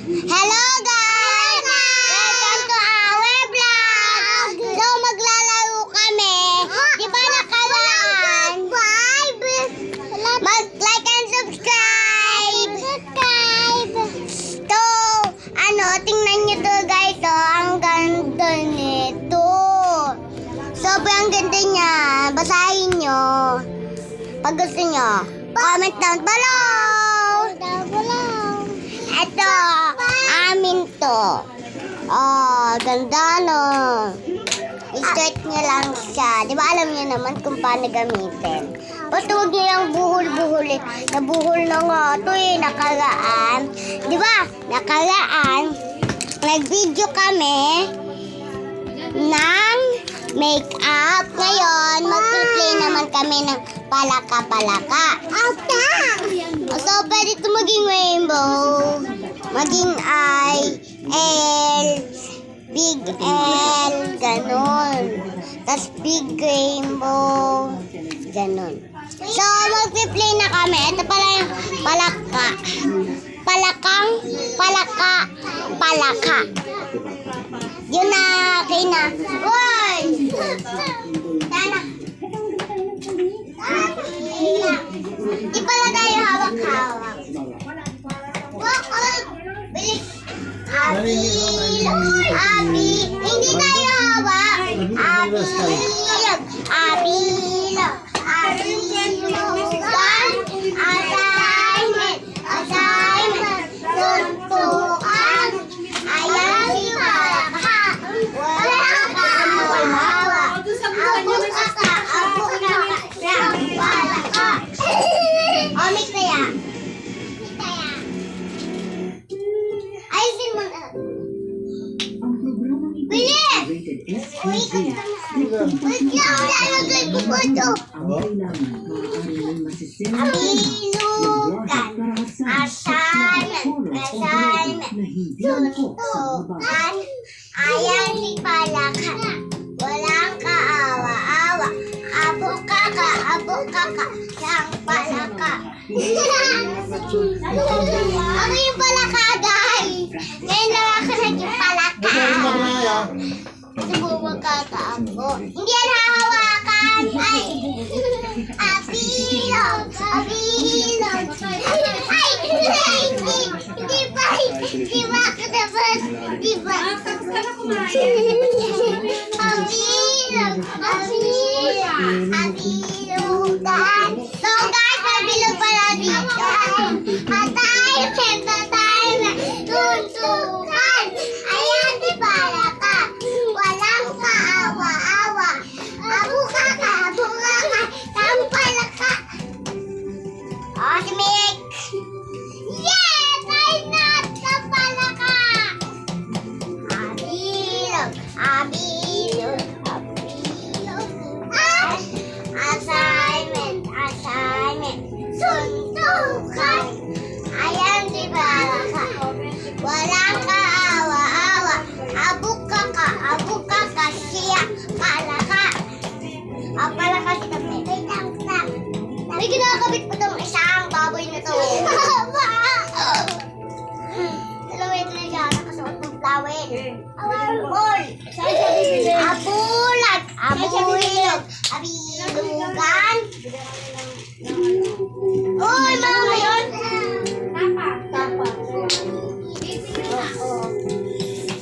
Hello guys! Welcome to our vlog! So maglalaro kami. Di ba nakaraan? Mag-like and subscribe! So, tingnan nyo to guys. Ang ganda nito. Sobrang ganda niya. Basahin nyo. Pag gusto nyo, comment down below. Ito, amin to. Oh, ganda no. I-start nyo lang siya. Di ba alam nyo naman kung paano gamitin? Basta huwag nyo yung buhol-buhol. Nabuhol na nga ito nakaraan. Di ba? Nakaraan, nag-video kami ng make-up. Ngayon, mag-play naman kami ng palaka-palaka. So, pwede ito maging rainbow, maging eye, L, big L, ganon. Tapos big rainbow, ganon. So, mag-play na kami. Ito pala yung palaka. Palaka. Yun na, kayo na. Uy! Tana. Di pala tayo hawak-hawak. Bilis. Abi. Hindi tayo hawak. Abi. Assignment. Tuntukan. Ayan si Palaka. Wala ka hawak. Abok Palaka. Omik kaya. Ayusin mo na. Bilis! Wait lang, lalagay ko po ito. Abilugan. Assignment. Tuntukan. Ayan si Palaka. Walang kaawa-awa. Abok kaka. Siyang Palaka. Ako yung Palaka, guys. Ngayon lang ako naging Palaka. Subukan kaka ako. Hindi yan hahawakan. Ay! Abilog. Ay! Hindi ba ako dapat? Di ba? Abilugan. So guys, mabilog pala dito. Assignment. Tuntukan. Ayan si Palaka. Walang kaawa-awa. Abok kaka. Siyang Palaka. Oh, si Mick. Yes! I'm not the Palaka. Abilog. Assignment. Suntukan. Ayan si Palaka. Walang kaawa-awa. Abok kaka. Siya Palaka. Palaka si kami. May ginagabit pa itong isang baboy na to. Wait na siya. Nakasuot ng flowers. Ball. Abulat. Abilog. Abilugan.